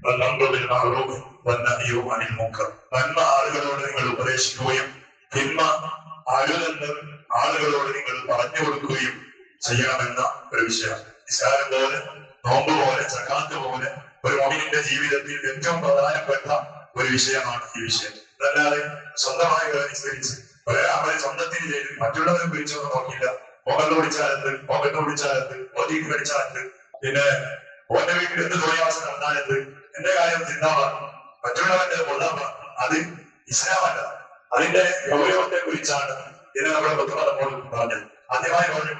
നന്മ ആളുകളോട് നിങ്ങൾ ഉപദേശിക്കുകയും തിന്മ അരുതെന്ന് ആളുകളോട് നിങ്ങൾ പറഞ്ഞു കൊടുക്കുകയും ചെയ്യണമെന്ന ഒരു വിഷയം. നിസ്കാരം പോലെ, നോമ്പ് പോലെ, സകാത്ത് പോലെ ഒരു മുഅ്മിനിന്റെ ജീവിതത്തിൽ ഏറ്റവും പ്രധാനപ്പെട്ട ഒരു വിഷയമാണ് ഈ വിഷയം. അതല്ലാതെ സ്വന്തമായി അനുസരിച്ച് ഒരാളെ സ്വന്തത്തിന് ചെയ്ത് മറ്റുള്ളവരെ പിടിച്ചൊന്നും നോക്കിയില്ല. മുകളിൽ പിടിച്ചാലെന്ത്, മുകളിൽ പിടിച്ചാലെന്ത്, ഒതിക്ക് പിടിച്ചാലെന്ത്, പിന്നെ ഓന്റെ വീട്ടിൽ എന്ത് തോന്നിയാസം നടന്നാലെന്ത്, എന്റെ കാര്യം ചിന്താവാണ്, മറ്റുള്ളവന്റെ കൊള്ളാമ, അത് ഇസ്ലാമല്ല. അതിന്റെ ഗൗരവത്തെ കുറിച്ചാണ് ഇത് നമ്മുടെ ബന്ധുക്കളപ്പോൾ പറഞ്ഞത്. ആദ്യമായി പറഞ്ഞു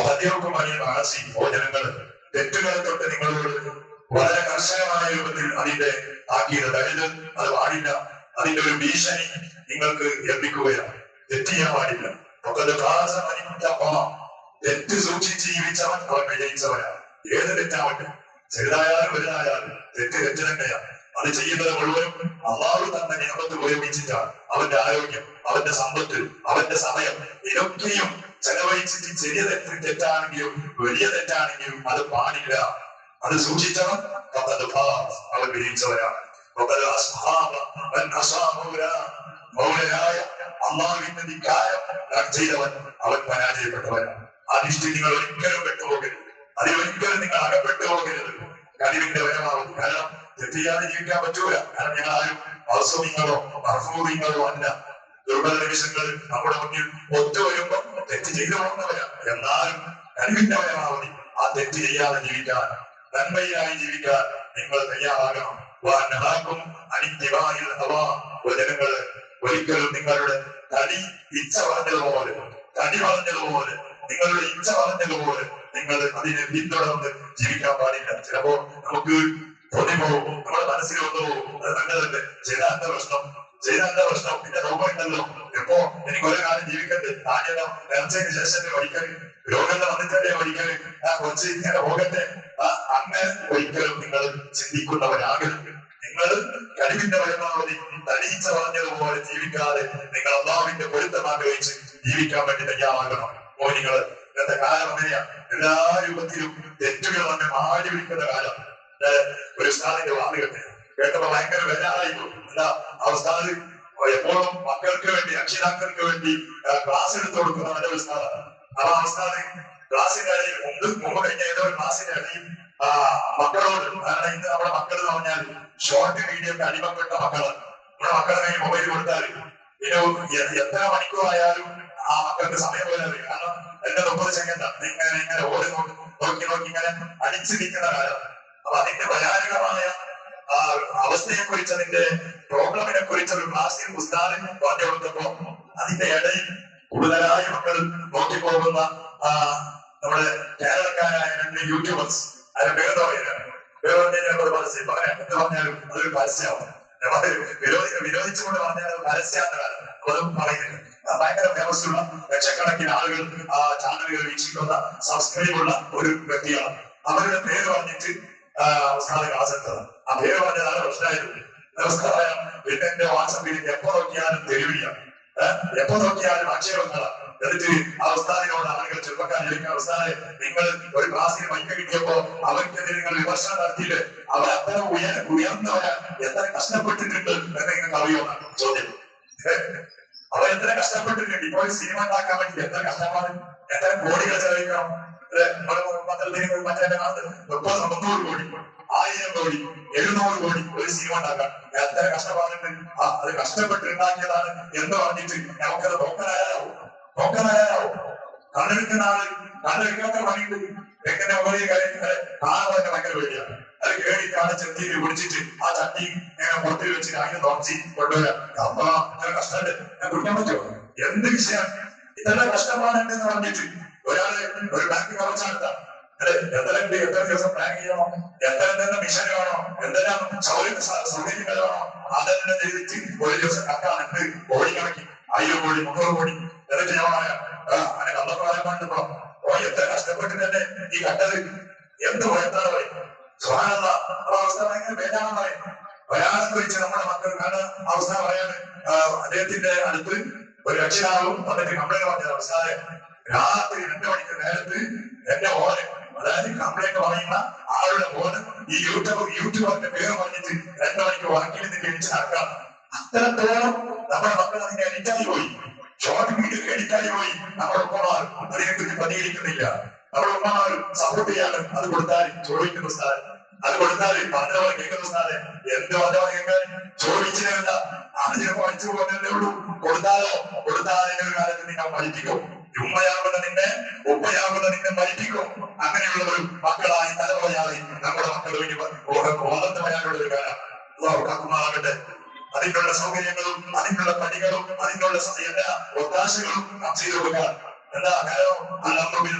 സദ്യവർക്കും വലിയ ആശി ഭോജനങ്ങള് തെറ്റുകളെ തൊട്ട് നിങ്ങളോട് വളരെ കർശനമായ രൂപത്തിൽ അതിന്റെ ആക്കിയത്. അതായത് അത് പാടില്ല, അതിന്റെ ഒരു ഭീഷണി നിങ്ങൾക്ക് ഏൽപ്പിക്കുകയാണ്. തെറ്റ് ചെയ്യാൻ പാടില്ല. തെറ്റ് സൂക്ഷിച്ച് ജീവിച്ചവൻ അവൻ വിജയിച്ചവനാണ്. ഏത് തെറ്റാവട്ടെ, ചെറുതായാലും വലുതായാലും തെറ്റ് തെറ്റ് തന്നെയാണ്. അത് ചെയ്യുന്നത് മുഴുവനും അള്ളാഹു തന്നെ നിയമത്ത് ഉപയോഗിച്ചിട്ടാണ്. അവന്റെ ആരോഗ്യം, അവന്റെ സമ്പത്ത്, അവന്റെ സമയം ഇതൊക്കെയും ചെലവഴിച്ചിട്ട് ചെറിയ തെറ്റാണെങ്കിലും വലിയ തെറ്റാണെങ്കിലും അത് പാടില്ല. അത് സൂക്ഷിച്ചവൻ അവൻ വിജയിച്ചവരാണ്. മൗലയായ അള്ളാഹുവിന്റെ ധിക്കാരം ചെയ്തവൻ അവൻ പരാജയപ്പെട്ടവനാണ്. അതിഷ്ഠി നിങ്ങൾ ഒരിക്കലും പെട്ടുപോകരുത്, അതിലൊരിക്കലും നിങ്ങൾ അകപ്പെട്ടു പോകരുത്. കഴിവിന്റെ വരമാവും. കാരണം തെറ്റ് ചെയ്യാതെ ജീവിക്കാൻ പറ്റൂല. കാരണം ഞങ്ങൾ ആരും അസുഖങ്ങളോ അർഹൂറിങ്ങളോ അല്ല. ദുർബല നിമിഷങ്ങൾ നമ്മുടെ മുന്നിൽ ഒത്തുവരുമ്പോ തെറ്റ് ചെയ്തു പോകുന്നവരാണ്. എന്നാലും കഴിവിന്റെ വരമാവധി ആ തെറ്റ് ചെയ്യാതെ ജീവിക്കാൻ, നന്മയായി ജീവിക്കാൻ നിങ്ങൾ തയ്യാറാകണം. ജനങ്ങള് ഒരിക്കലും നിങ്ങളുടെ തടി ഇച്ഛ പറഞ്ഞതുപോലെ നിങ്ങളുടെ ഇച്ഛ പറഞ്ഞതുപോലെ നിങ്ങൾ അതിനെ പിന്തുടർന്ന് ജീവിക്കാൻ പാടില്ല. ചിലപ്പോ നമുക്ക് തോന്നിപ്പോകും, നമ്മുടെ മനസ്സിൽ വന്നു പോകും, അത് നല്ലതല്ലേ, ചെയ്താന്റെ പ്രശ്നം പിന്നെ നോക്കണ്ടല്ലോ. എപ്പോ എനിക്ക് ഒരു കാലം ജീവിക്കട്ടെ, ആദ്യം നേർച്ചയ്ക്ക് ശേഷം പഠിക്കാൻ രോഗങ്ങൾ വന്നിട്ടല്ലേ പഠിക്കാൻ കൊച്ചു ഇങ്ങനെ പോകട്ടെ. അങ്ങനെ ഒരിക്കലും നിങ്ങൾ ചിന്തിക്കുന്നവരാകരുത്. നിങ്ങൾ കഴിവിന്റെ പരമാവധി തടീച്ച പറഞ്ഞതുപോലെ ജീവിക്കാതെ നിങ്ങൾ അള്ളാഹുവിന്റെ പൊരുത്തം ആഗ്രഹിച്ച് ജീവിക്കാൻ വേണ്ടി തയ്യാറാകണം. മോനികള് ഇന്നത്തെ കാലം അങ്ങനെയാ. എല്ലാ രൂപത്തിലും തെറ്റുകൾ തന്നെ മാറ്റി പിടിക്കുന്ന കാലം. ഒരു ഉസ്താദിന്റെ വാദം കേട്ടപ്പോ ഭയങ്കര വരാറായിരിക്കും. എന്താ ആ ഉസ്താദ് എപ്പോഴും മക്കൾക്ക് വേണ്ടി, രക്ഷിതാക്കൾക്ക് വേണ്ടി ക്ലാസ് എടുത്തു കൊടുക്കുന്ന നല്ല ഉസ്താദാണ്. ആ ഉസ്താദ് ക്ലാസ്സിന്റെ ഇടയിൽ മുമ്പ് കഴിഞ്ഞ ഏതോ ഒരു ക്ലാസ്സിന്റെ ഇടയിൽ മക്കളോട്, കാരണം ഇന്ന് നമ്മുടെ മക്കൾ എന്ന് പറഞ്ഞാൽ ഷോർട്ട് വീഡിയോക്ക് അടിമപ്പെട്ട മക്കളാണ്. നമ്മുടെ മക്കളെ കയ്യിൽ മൊബൈൽ കൊടുത്താൽ പിന്നെ എത്ര മണിക്കൂറായാലും ആ മക്കൾക്ക് സമയം പോലെ അറിയും. കാരണം എന്റെ 30 സെക്കൻഡ് ഇങ്ങനെ ഓടി നോക്കി ഇങ്ങനെ അടിച്ചു നിൽക്കുന്ന കാലം. അപ്പൊ അതിന്റെ ഭയാനകമായ അവസ്ഥയെ കുറിച്ച്, അതിന്റെ പ്രോബ്ലമിനെ കുറിച്ച് ഒരു ക്ലാസ്സിൽ ഉസ്താദിന് പറഞ്ഞു കൊടുത്തപ്പോ അതിന്റെ ഇടയിൽ കൂടുതലായി മക്കൾ നോക്കിപ്പോകുന്ന നമ്മുടെ കേരളക്കാരായ 2 യൂട്യൂബേഴ്സ്, അതിന്റെ പേര് പറയുന്നത് പറഞ്ഞാലും അതൊരു പരസ്യമാണ്. വിരോധിച്ചുകൊണ്ട് പറഞ്ഞാൽ പരസ്യാന്ന് കാലം അതും പറയുന്നില്ല. ഭയങ്കര ഫേമസ് ഉള്ള ലക്ഷക്കണക്കിന് ആളുകൾ ചാനലുകൾ വീക്ഷിക്കുന്ന സബ്സ്ക്രൈബുള്ള ഒരു വ്യക്തിയാണ്. അവരുടെ പേര് പറഞ്ഞിട്ട് അവസാന ക്ലാസ് എടുത്തത്. ആ പേര് പറഞ്ഞതാണ് പ്രശ്നമായിരുന്നു. നമസ്കാരം പിന്നെ എന്റെ വാട്സപ്പിൽ എപ്പോ നോക്കിയാലും തെരുവില്ല, എപ്പോ നോക്കിയാലും ആക്ഷേപങ്ങളാണ്. എന്നിട്ട് ആ ഉസ്താദിനോട് ആളുകൾ ചെറുപ്പക്കാർ ചോദിക്കാൻ, ഉസ്താദെ നിങ്ങൾ ഒരു ക്ലാസ്സിൽ മൈക്ക് കിട്ടിയപ്പോ അവർക്കെതിരെ നിങ്ങൾ വിമർശനം നടത്തിയിട്ട് അവർ അത്ര ഉയർന്നവരാ, എത്ര കഷ്ടപ്പെട്ടിട്ടുണ്ട് എന്ന് നിങ്ങൾക്ക് അറിയുമെന്നാണ് ചോദ്യം. അവർ എത്ര കഷ്ടപ്പെട്ടിട്ടുണ്ട്. ഇപ്പോൾ ഒരു സിനിമ ഉണ്ടാക്കാൻ വേണ്ടി എത്ര കഷ്ടപ്പാട്, എത്ര കോടികൾ ചെലവഴിക്കണം. പത്രത്തിന് മറ്റേ 300 കോടി, 1000 കോടി, 700 കോടി ഒരു സിനിമ ഉണ്ടാക്കാൻ എത്ര കഷ്ടപ്പാടുണ്ട്. അത് കഷ്ടപ്പെട്ടുണ്ടാക്കിയതാണ് എന്ന് പറഞ്ഞിട്ട് നമുക്കത് നോക്കാനായാലാവും. കണ്ണെടുക്കുന്ന ആള് കണ്ണെടുക്കാത്ത പണിയുണ്ട്. എങ്ങനെ വലിയ കാര്യങ്ങളെ കാണാൻ ഭയങ്കര പേടിയാണ്. അത് കേടിക്കാണ് ചെത്തിയിൽ പിടിച്ചിട്ട് ആ ചട്ടി ഇങ്ങനെ പുറത്തിൽ വെച്ചിട്ട് അതിന് നോക്കി കൊണ്ടുവരാം. അപ്പൊ കഷ്ടമുണ്ട്, ഞാൻ കുറ്റം പറ്റുമോ? എന്ത് വിഷയം ഇത്ര കഷ്ടപ്പാടുണ്ടെന്ന് പറഞ്ഞിട്ട് ഒരാള് ഒരു ബാങ്ക് കവച്ചാണ് എത്ര ദിവസം പ്ലാൻ ചെയ്യണോ, എത്ര മിഷൻ വേണോ, എന്തെല്ലാം സൗകര്യങ്ങൾ വേണോ, അതെല്ലാം ചെയ്തിട്ട് ഒരു ദിവസം കക്കാനുണ്ട് കോടിക്കണക്കി 1000 കോടി 300 കോടി. എന്നിട്ട് ഞാൻ അങ്ങനെ കള്ളപ്പ് പറയാൻ പാടിപ്പോ എത്ര കഷ്ടപ്പെട്ടിട്ടല്ലേ ഈ കണ്ടത്. എന്ത് പോയത്താണ് പറയും. സുബ്ഹാനല്ല, അവസ്ഥ ഭയങ്കര വേദനാണെന്ന് പറയും. ഒരാളെ കുറിച്ച് നമ്മുടെ മക്കൾക്കാണ് അവസ്ഥ പറയാണ്. അദ്ദേഹത്തിന്റെ അടുത്ത് ഒരു രക്ഷിതാവും വന്നിട്ട് കംപ്ലൈന്റ് പറഞ്ഞത്, അവസ്ഥയെ രാത്രി 2 മണിക്ക് നേരത്ത് എന്റെ മോനെ, അതായത് കംപ്ലൈന്റ് പറയുന്ന ആളുടെ മോന് ഈ യൂട്യൂബറിന്റെ പേര് പറഞ്ഞിട്ട് 2 മണിക്ക് വാക്കിൽ നിന്ന് കഴിച്ച് നടക്കാം. അത്തരത്തോളം നമ്മുടെ മക്കൾ അതിനെ അടിക്കായി പോയി, ഷോർട്ട് വീഡിയോ അടിക്കായി പോയി. നമ്മുടെ ഉമ്മമാർ അതിനെക്കുറിച്ച് പ്രതികരിക്കുന്നില്ല. നമ്മുടെ ഉമ്മമാർ സപ്പോർട്ട് ചെയ്യാണ്. അത് കൊടുത്താൽ ചോദിക്കുന്ന സ്ഥാനം, അത് കൊടുത്താൽ പറഞ്ഞവരെ കേൾക്കുന്ന സ്ഥാനം. എന്ത് പറഞ്ഞവർ ചോദിച്ചില്ല, അതിനെ പഠിച്ചു പോകുന്നതേ ഉള്ളൂ. കൊടുത്താലേ ഒരു കാലത്ത് നിങ്ങൾ പഠിപ്പിക്കും. ഉമ്മയാകുന്ന നിന്നെ മരിപ്പിക്കും. അങ്ങനെയുള്ള ഒരു മക്കളായി തലമുറയായി നമ്മുടെ മക്കൾ വളർത്തുവയാനുള്ള ഒരു കാലം കാക്കുമാറാകട്ടെ. അതിനുള്ള സൗകര്യങ്ങളും അതിനുള്ള പണികളും അതിനുള്ള എല്ലാ ഒത്താശകളും നാം ചെയ്തു കൊടുക്കാൻ. എന്താ കാരണം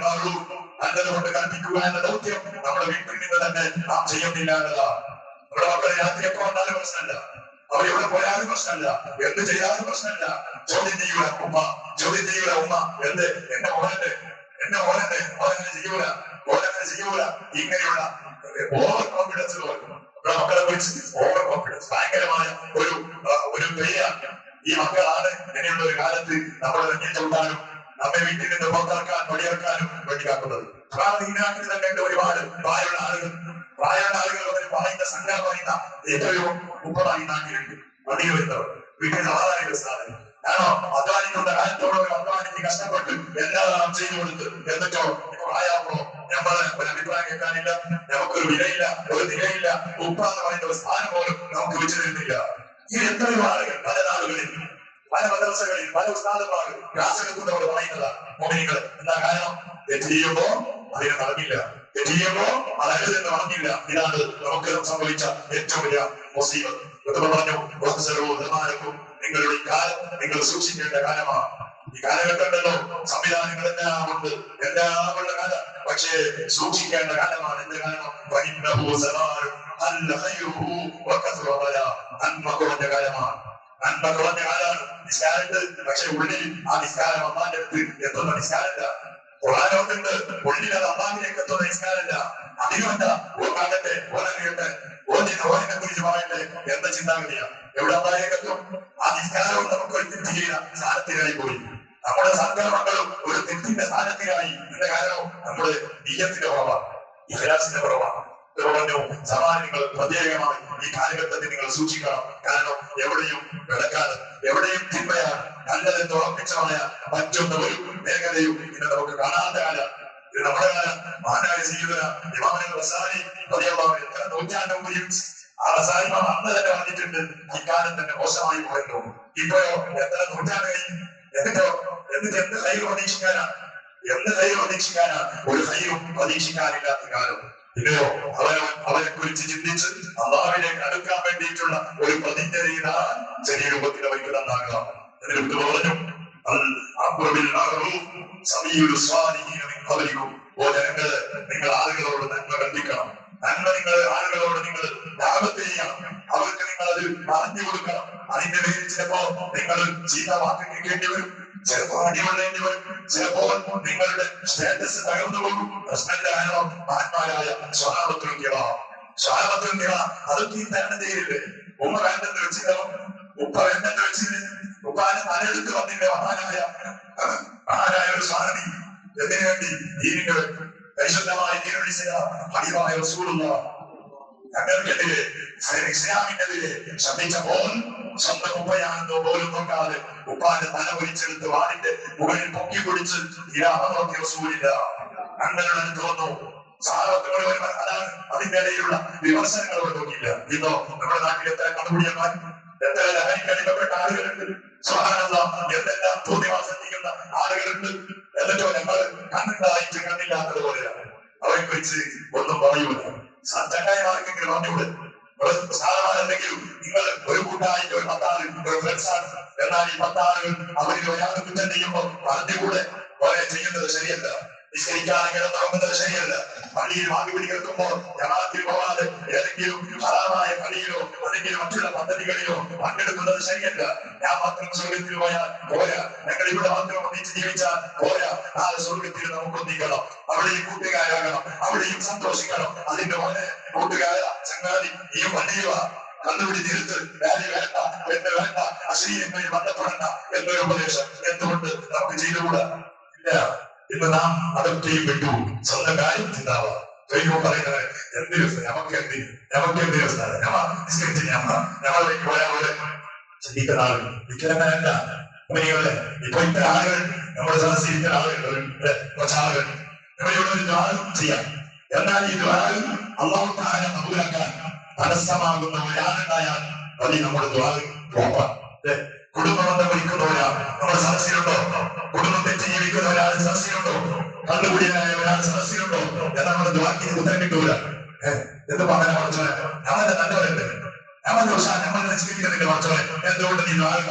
നല്ലതുകൊണ്ട് കൽപ്പിക്കുക എന്ന ദൗത്യം നമ്മുടെ വീട്ടിൽ നിന്ന് തന്നെ നാം ചെയ്യുന്നില്ല എന്നതാണ്. നമ്മുടെ മക്കളെ രാത്രി എപ്പോ വന്നാലും പ്രശ്നമല്ല, അവരെവിടെ പോയാലും പ്രശ്നമല്ല, എന്ത് ചെയ്താലും പ്രശ്നമല്ല. ചോദ്യം ചെയ്യൂല ഉമ്മ എന്ത് എന്റെ മോനെ ചെയ്യൂല. ഇങ്ങനെയുള്ള ഓവർ കോൺഫിഡൻസ് മക്കളെ കുറിച്ച് ഓവർ കോൺഫിഡൻസ് ഭയങ്കരമായ ഒരു പേരാണ്. ഈ മക്കളാണ് ഇങ്ങനെയുള്ള ഒരു കാലത്ത് നമ്മളെ നെഞ്ഞിൽ ചവിട്ടാനും നമ്മെ വീട്ടിൽ നിന്ന് പുറത്തിറക്കാൻ വഴിയിറക്കാനും വേണ്ടി കാക്കുന്നത്. ഈനാക്കിൽ തന്നെ ഒരുപാട് പ്രായമുള്ള ആളുകൾ പറയുന്ന സംഘം പറയുന്ന എത്രയോ 30 നാട്ടിലുണ്ട്. വണ്ടിയിൽ വരുന്നവർ വീട്ടിൽ സമാധാനിക്കുന്ന സ്ഥാനം ആണോ? അധ്വാനിക്കുന്ന കാലത്തോളം അധ്വാനിച്ച് കഷ്ടപ്പെട്ട് എല്ലാം ചെയ്തു കൊടുത്ത് എന്നിട്ടോ പ്രായമാകുമ്പോ നമ്മളെ ഒരു അഭിപ്രായം കേൾക്കാനില്ല, നമുക്കൊരു വിലയില്ല, ഒരു നിലയില്ല. എന്ന് പറയുന്ന ഒരു സ്ഥാനം പോലും നമുക്ക് വെച്ചു തരുന്നില്ല. ഈ എത്രയോ ആളുകൾ പല നാടുകളിൽ, പല മദ്രസകളിൽ, പല ഉസ്താദന്മാർ ക്ലാസ്സെടുക്കുന്നവർ പറയുന്നതാണ് മോഹിനികൾ. എന്താ കാരണം? തെറ്റ് ചെയ്യുമ്പോ അതിന് നടന്നില്ല, തെറ്റ് ചെയ്യുമ്പോ അത് അരുതെന്ന് പറഞ്ഞില്ല. ഇതാണ് നമുക്ക് സംഭവിച്ച ഏറ്റവും വലിയ മുസീബത്ത്. പറഞ്ഞു നിങ്ങളുടെ ഈ കാലം നിങ്ങൾ സൂക്ഷിക്കേണ്ട കാലമാണ്. ഈ കാലഘട്ടമല്ലോ സംവിധാനങ്ങളെല്ലാം ഉണ്ട്, എല്ലാം ഉള്ള കാലം. പക്ഷേ സൂക്ഷിക്കേണ്ട കാലമാണ്. എന്ത് കാരണം? നന്മ കുറഞ്ഞ കാലമാണ്. നന്മ കുറഞ്ഞ കാലാണ് നിസ്കാരത്ത്. പക്ഷെ ഉള്ളിൽ ആ നിസ്കാരം അമ്മാന്റെ അടുത്ത് എത്തുന്ന നിസ്കാരമില്ല. ഖുർആനോട്ടുണ്ട്, ഉള്ളിൽ അത് അമ്മാവിലേക്ക് എത്തുന്ന നിസ്കാരമില്ല. അതിനുമെന്താ ഓർക്കാകട്ടെ, ഓരറിയട്ടെ, ഓരിനെ കുറിച്ച് പറയട്ടെ എന്ന ചിന്താഗതിയാണ്. എവിടെ അമ്മാവിലേക്കെത്തും? ആ നിസ്കാരവും നമുക്ക് ഒരു തെറ്റ് ചെയ്യുന്ന സ്ഥാനത്തിനായി പോയി. നമ്മുടെ സങ്കല്പങ്ങളും ഒരു തെറ്റിന്റെ സ്ഥാനത്തിനായി. എന്റെ കാരണം നമ്മുടെ നീയത്തിന്റെ കുറവാണ്, ഇഖ്ലാസിന്റെ കുറവാണ്. പറഞ്ഞു സമാധാനം നിങ്ങൾ പ്രത്യേകമായി ഈ കാലഘട്ടത്തിൽ നിങ്ങൾ സൂക്ഷിക്കണം. കാരണം എവിടെയും വിളക്കാതെ, എവിടെയും തിന്മയാണ്. നല്ലതെന്ന് ഉറപ്പിച്ചമായ മറ്റൊന്ന് ഒരു മേഖലയും ഇന്ന് നമുക്ക് കാണാത്ത കാലം. ഇത് നമ്മുടെ കാലം. മഹാനായ സയ്യിദുനാ ഇമാം ഗസാലി റളിയല്ലാഹു അൻഹു എത്ര നൂറ്റാണ്ട് ഉപയോഗിച്ച് ആ ഗസാലി ഇമാം അന്ന് തന്നെ പറഞ്ഞിട്ടുണ്ട്, ഈ കാലം തന്നെ മോശമായി പോയല്ലോ. ഇപ്പോഴോ എത്ര നൂറ്റാണ്ട് കഴിഞ്ഞു. എന്നിട്ട് എന്ത് ഹൈർ പ്രതീക്ഷിക്കാനാണ്? ഒരു ഹൈറും പ്രതീക്ഷിക്കാനില്ലാത്ത കാലം. ഇല്ലയോ? അവനെ കുറിച്ച് ചിന്തിച്ച് അല്ലാഹുവിലേക്ക് അടുക്കാൻ വേണ്ടിയിട്ടുള്ള ഒരു പ്രതിജ്ഞ ചെയ്താൽ ചെറിയ രൂപത്തിൽ അവർക്ക് നന്നാകാം. എന്നിട്ട് പറഞ്ഞു, ഓ ജനങ്ങള്, നിങ്ങൾ ആളുകളോട് നന്മ കൽപ്പിക്കണം. ആളുകളോട് നിങ്ങൾ ദാവത്ത് ചെയ്യണം. അവർക്ക് നിങ്ങൾ അത് പറഞ്ഞു കൊടുക്കണം. അതിന്റെ പേരിൽ ചിലപ്പോ നിങ്ങൾ ചീത്ത വാക്ക് കേൾക്കേണ്ടി വരും, ചിലപ്പോ അടികൊള്ളേണ്ടി വരും, ചിലപ്പോൾ നിങ്ങളുടെ സ്റ്റാറ്റസ് തകർന്നു പോകും. പ്രശ്നമില്ല. കാരണം മഹാന്മാരായ സ്വഹാബത്തുൽ അതൊക്കെ തരണം ചെയ്യില്ലേ? ഉമ്മ വേണ്ടെന്ന് വെച്ചില്ലോ, ഉപ്പ വേണ്ടെന്ന് വെച്ചില്ലേ? ഉപ്പാനെ തലയെടുത്ത് വന്നില്ലേ മഹാനായ ഒരു സ്വാമി? എന്തിനു വേണ്ടി? ദീനിന് പരിശുദ്ധമായ ഹബീബായ റസൂലുള്ളാഹി ഞങ്ങൾക്കെതിരെ ഇസ്ലാമിനെതിരെ ശബ്ദിച്ചപ്പോൾ സ്വന്തം ഉപ്പയാണെന്നോ പോലും നോക്കാതെ ഉപ്പാന്റെ തല ഒരിച്ചെടുത്ത് വാടിന്റെ മുകളിൽ പൊക്കി പിടിച്ച് റസൂലില്ല ഞങ്ങളുടെ അടുത്ത് വന്നു. സാഹത്തുകൾ അതാണ്. അതിന്റെ ഇടയിലുള്ള വിമർശനങ്ങൾ നോക്കിയില്ല. ഇന്നോ നമ്മുടെ നാട്ടിൽ എത്ര കണ്ടുപിടിയന്മാർ, എത്ര ലഹരിക്കടിക്കപ്പെട്ട ആളുകളുണ്ട്. എന്തെല്ലാം തോന്നിവാസം ചെയ്യുന്ന ആളുകളുണ്ട്. എന്നിട്ടോ ഞങ്ങൾ കണ്ടിട്ടായിട്ട് കണ്ടില്ലാത്തത് പോലെയാണ്. അവരെ കുറിച്ച് ഒന്നും പറയൂല. ചങ്ങായിമാർക്കെങ്കിലും പറഞ്ഞൂടെ? സാധാരണ നിങ്ങൾ ഒരു കൂട്ടായിട്ട് ഒരു 10 ആളുകൾ ഒരു ഫ്രണ്ട്സാണ്. എന്നാൽ ഈ 10 ആളുകൾ അവരിൽ ഒരാൾക്ക് കുറ്റം ചെയ്യുമ്പോൾ പറഞ്ഞുകൂടെ? അവരെ ചെയ്യുന്നത് ശരിയല്ല. നിസ്കരിക്കാനെങ്കിലും തുടങ്ങുന്നത് ശരിയല്ല. പള്ളിയിൽ വാങ്ങുപിടി കേൾക്കുമ്പോൾ ജമാഅത്തിൽ പോവാതെ ഏതെങ്കിലും ഹറാമായ പള്ളിയിലോ അല്ലെങ്കിൽ മറ്റുള്ള പദ്ധതികളിലോ പങ്കെടുക്കുന്നത് ശരിയല്ല. ഞാൻ മാത്രം സ്വർഗത്തിൽ പോയാൽ പോരാ, ഞങ്ങൾ ഇവിടെ മാത്രം ഒന്നിച്ച് ജീവിച്ചാൽ പോരാ. നാളെ സ്വർഗത്തിൽ നമുക്ക് ഒന്നിക്കണം, അവിടെയും കൂട്ടുകാരാകണം, അവിടെയും സന്തോഷിക്കണം. അതിന്റെ പോലെ കൂട്ടുകാര ചങ്ങാതി ഈ പള്ളിയുക കണ്ടുപിടി തീർത്ത് വേല വേണ്ട, പെണ്ണ് വേണ്ട, അശ്ലീലങ്ങളിൽ ബന്ധപ്പെടണ്ട എന്നൊരു ഉപദേശം എന്തുകൊണ്ട് നമുക്ക് ചെയ്തുകൂടാ? ഇല്ല. ഇന്ന് നാം അതൊക്കെയും വിട്ടു സ്വന്തം കാര്യം ചിന്താവാം. പറയുന്നത് എന്തൊരു ഞമ്മക്ക് ഞമ്മളിലേക്ക് പോയാൽ പോലെ ചിന്തിക്കുന്ന ആളുകൾ വിഗ്രഹമല്ല കമ്പനികളെ. ഇപ്പൊ ഇത്ര ആളുകൾ നമ്മുടെ സദസ്സിരിക്കുന്ന ആളുകൾ കുറച്ച് ആളുകൾ ഇവരോട് ഒരു ദ്വാരം ചെയ്യാം. എന്നാൽ ഈ ദ്വാരം അള്ളാഹു തആല കബൂലാക്കാൻ തടസ്സമാകുന്ന ഒരാളുണ്ടായാൽ അത് നമ്മുടെ ദ്വാരം പോകാം. കുടുംബബന്ധം വഹിക്കുന്ന ഒരാൾ നമ്മുടെ സദസ്സിലുണ്ടോ? കുടുംബം തെറ്റി ജീവിക്കുന്ന ഒരാൾ സദസ്സിലുണ്ടോ? കണ്ടുപിടിയായ ഒരാൾ സദസ്സിലുണ്ടോ? എന്നാൽ നമ്മുടെ ദ്വാരത്തിന് ഉത്തരം കിട്ടൂല. എന്ന് പറഞ്ഞാൽ കുറച്ചോനെ ഞമ്മന്റെ നല്ലവരല്ലേ, ഞമ്മന്റെ ഞമ്മൾ നശിപ്പിക്കുന്നില്ല കുറച്ചോനെ, എന്തുകൊണ്ട് നീ ദ്വാരം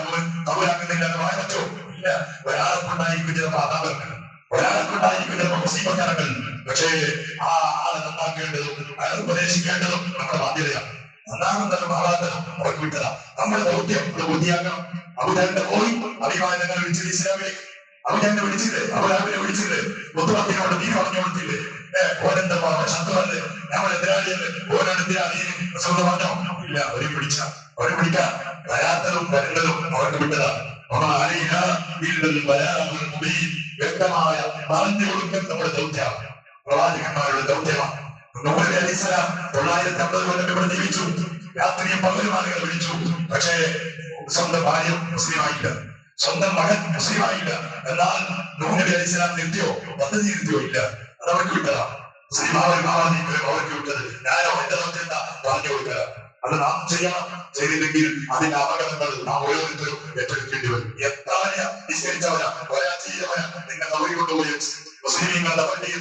കബൂലാക്കുന്നില്ല എന്ന് പറയാൻ പറ്റോ? ഇല്ല. ഒരാളെ കൊണ്ടായിരിക്കും ചിലപ്പോ അതാപങ്ങൾ, ഒരാളെ കൊണ്ടായിരിക്കും ചിലപ്പോ മുസീബത്തരങ്ങൾ. പക്ഷേ ആ ആളെ നന്നാക്കേണ്ടതും അയാൾ ഉപദേശിക്കേണ്ടതും നമ്മുടെ ബാധ്യതയാണ്. നന്നാകുന്നതും ആവാത്തതും അവർക്ക് വിട്ടതാ നമ്മുടെ ദൗത്യം. ബുദ്ധിയാക്കണം. അബൂജഹലിന്റെ പോയി അഭിമാനങ്ങൾ വിളിച്ചത് ഇസ്ലാമിലേക്ക്. അബൂജഹലിനെ വിളിച്ചില്ലേ? അബൂലഹബിനെ വിളിച്ചില്ലേ? മുത്തുമത്തിനോട് നീ പറഞ്ഞു കൊടുത്തില്ലേ? ഓരെന്താ ശത്രുവല്ലേ, ഞങ്ങൾ എതിരാളിയല്ലേ, ഓരെന്തിനാ നീ പറഞ്ഞോ? ഇല്ല. അവരെ പിടിക്കാൻ വരാത്തതും വരുന്നതും അവർക്ക് വിട്ടതാ. വ്യക്തമായ പറഞ്ഞു കൊടുക്കൽ നമ്മുടെ ദൗത്യമാണ്, പ്രവാചകന്മാരുടെ ദൗത്യമാണ്. നൂഹ് അലൈഹിസ്സലാം 950 കൊല്ലം ഇവിടെ ജീവിച്ചു. രാത്രിയും പകലും ആളുകൾ വിളിച്ചു. പക്ഷേ സ്വന്തം ഭാര്യ മുസ്ലിമായില്ല, സ്വന്തം മകൻ മുസ്ലിമായില്ല. എന്നാൽ നൂഹ് അലൈഹിസ്സലാം നിർത്തിയോ? പദ്ധതി നിർത്തിയോ? ഇല്ല. അത് അവർക്ക് വിട്ടതാ. മുസ്ലിമാവരും അവർക്ക് വിട്ടത്. ഞാനോ എന്റെ ദൗത്യം പറഞ്ഞു കൊടുക്കുക. അത് നാം ചെയ്യണം. ചെയ്തില്ലെങ്കിൽ അതിന്റെ അപകടങ്ങൾ നാം ഓരോരുത്തരും ഏറ്റെടുക്കേണ്ടി വരും. എത്ര നിസ്കരിച്ചവരാ, ഒരാ ചെയ്തവരാ, നിങ്ങൾ അവരി കൊണ്ടുപോയി മുസ്ലിങ്ങളുടെ പള്ളിയിൽ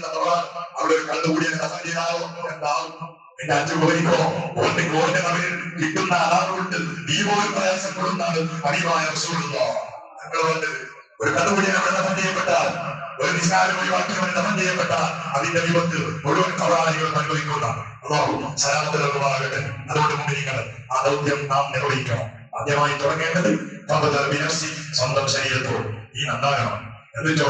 അവിടെ ഒരു കണ്ടുകൂടിയ കസഞ്ചിനാവോ എന്താവും? പിന്നെ 5 കോടിക്കോ ഓന്റെ നവരിൽ കിട്ടുന്ന അതാറുകൊണ്ട് നീ പോലും പ്രയാസപ്പെടുന്നാണ് അടിമായ ഞങ്ങളുണ്ട്. ഒരു കണ്ടുകൂടിയ അവിടെ തമം ചെയ്യപ്പെട്ടാൽ, ഒരു നിസ്കാരം ഒഴിവാക്കിയവന് തമം ചെയ്യപ്പെട്ടാൽ അതിന്റെ വിപത്ത് മുഴുവൻ കവറാളികൾ അനുഭവിക്കുന്നതാണ്. അല്ലാഹു സലാമത്ത് നൽകുമാറാകട്ടെ. അതുകൊണ്ട് മുഅ്മിനീങ്ങളെ ആ ദൗത്യം നാം നിർവഹിക്കണം. ആദ്യമായി തുടങ്ങേണ്ടത് സ്വന്തം ശരീരത്തോട് ഈ നന്നാകണം. എന്നിട്ടോ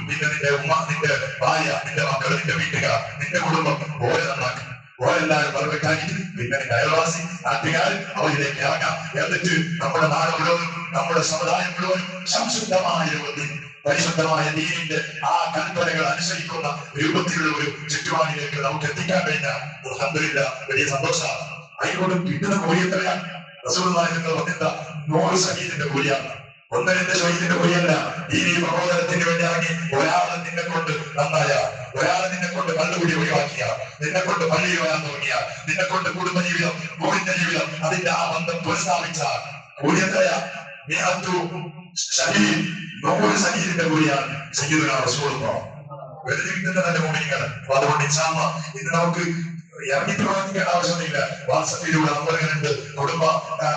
പിന്നെ നിന്റെ ഉമ്മ, നിന്റെ ഭാര്യ, നിന്റെ മക്കൾ, നിന്റെ വീട്ടുകാർ, നിന്റെ കുടുംബം ഓരെ നന്നാക്കണം. ഓരെല്ലാവരും പറവെക്കാനിട്ട് പിന്നെ നിന്റെ അയൽവാസി, നാട്ടുകാർ അവരിലേക്ക് ഇറങ്ങാം. എന്നിട്ട് നമ്മുടെ നാട് മുഴുവൻ, നമ്മുടെ സമുദായം മുഴുവൻ സംശുദ്ധമായ രൂപത്തിൽ പരിശുദ്ധമായ ദീനിന്റെ ആ കൽപ്പനകൾ അനുസരിക്കുന്ന രൂപത്തിലുള്ള ഒരു ചുറ്റുപാടിലേക്ക് നമുക്ക് എത്തിക്കാൻ കഴിഞ്ഞാൽ അൽഹംദുലില്ലാഹ് വലിയ സന്തോഷമാണ്. അതിനോട് കിട്ടുന്ന കൂലി എത്രയാണ്? റസൂലുള്ളാഹി പറഞ്ഞ 100 ശഹീദിന്റെ കൂലിയാണ്. 1-2 ശഹീദിന്റെ കൂലിയല്ല. ദീനീ പ്രബോധനത്തിന് വേണ്ടി ഇറങ്ങി ഒരാളെ നിന്നെ കൊണ്ട് നന്നായ, ഒരാളെ നിന്നെ കൊണ്ട് കള്ളുകൂടി ഒഴിവാക്കിയ, നിന്നെ കൊണ്ട് പള്ളിയിൽ വരാൻ തുടങ്ങിയ, നിന്നെ കൊണ്ട് കുടുംബജീവിതം, മോഹിന്റെ ജീവിതം, അതിന്റെ ആ ബന്ധം പുനഃസ്ഥാപിച്ച കൂലി എത്രയാ? 100 ശഹീദിന്റെ കൂലിയാണ് സയ്യിദുനാ റസൂലുള്ളാഹ്. വെറുതെ കിട്ടുന്ന തന്നെ മോഹിനികൾ. അപ്പൊ അതുകൊണ്ട് ഇൻഷാ അല്ലാഹ് ഇന്ന് നമുക്ക് ഇറങ്ങി പ്രവർത്തിക്കേണ്ട ആവശ്യമില്ല. വാട്സപ്പിലൂടെ നമ്പറുകളുണ്ട്, കുടുംബ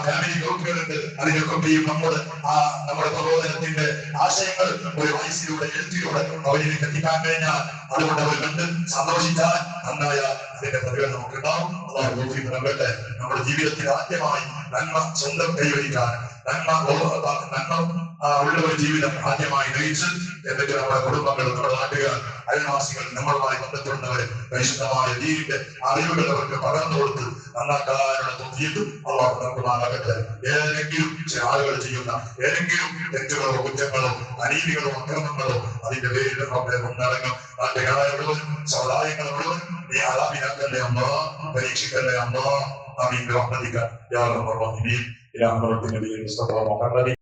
ഫാമിലി ഗ്രൂപ്പുകളുണ്ട്. അതിനൊക്കെയും നമ്മുടെ പ്രബോധനത്തിന്റെ ആശയങ്ങൾ ഒരു വയസ്സിലൂടെ, എഴുത്തിലൂടെ അവരിലേക്ക് എത്തിക്കാൻ കഴിഞ്ഞാൽ, അതുകൊണ്ട് അവർ കണ്ട് സന്തോഷിച്ചാൽ നന്നായ അതിന്റെ പ്രതികൾ നമുക്കുണ്ടാവും. അതായത് നമ്മുടെ ജീവിതത്തിൽ ആദ്യമായി നന്മ സ്വന്തം കൈവരിക്കാൻ, നന്മ ഉള്ള ഒരു ജീവിതം ആദ്യമായി നയിച്ച്, എന്നിട്ട് നമ്മുടെ കുടുംബങ്ങൾ, നമ്മുടെ നാട്ടുകാർ, അയൽവാസികൾ, നമ്മളുമായി ബന്ധപ്പെടുന്നവരെ പരിശുദ്ധമായ ദീനിന്റെ അറിവുകൾ അവർക്ക് പകർന്നു കൊടുത്ത് നന്നാക്കാനുള്ള തൗഫീഖ് അല്ലാഹു നൽകുമാറാകട്ടെ. ഏതെങ്കിലും ചില ആളുകൾ ചെയ്യുന്ന ഏതെങ്കിലും തെറ്റുകളോ കുറ്റങ്ങളോ അനീതികളോ അക്രമങ്ങളോ അതിന്റെ പേരിൽ നമ്മുടെ മുന്നടങ്ങും നാട്ടുകാരെ മുഴുവൻ, സമുദായങ്ങളെ മുഴുവൻ നീ ആലാപിനാക്കല്ലേ അമ്മ, പരീക്ഷിക്കല്ലേ അമ്മ. ആമീൻ. റഹ്മതിക യാ റബ്ബൽ റഹീമീൻ. ഇലാ ഹദ്റത്തിൻ നബിയിൽ മുസ്തഫ മുഹമ്മദ്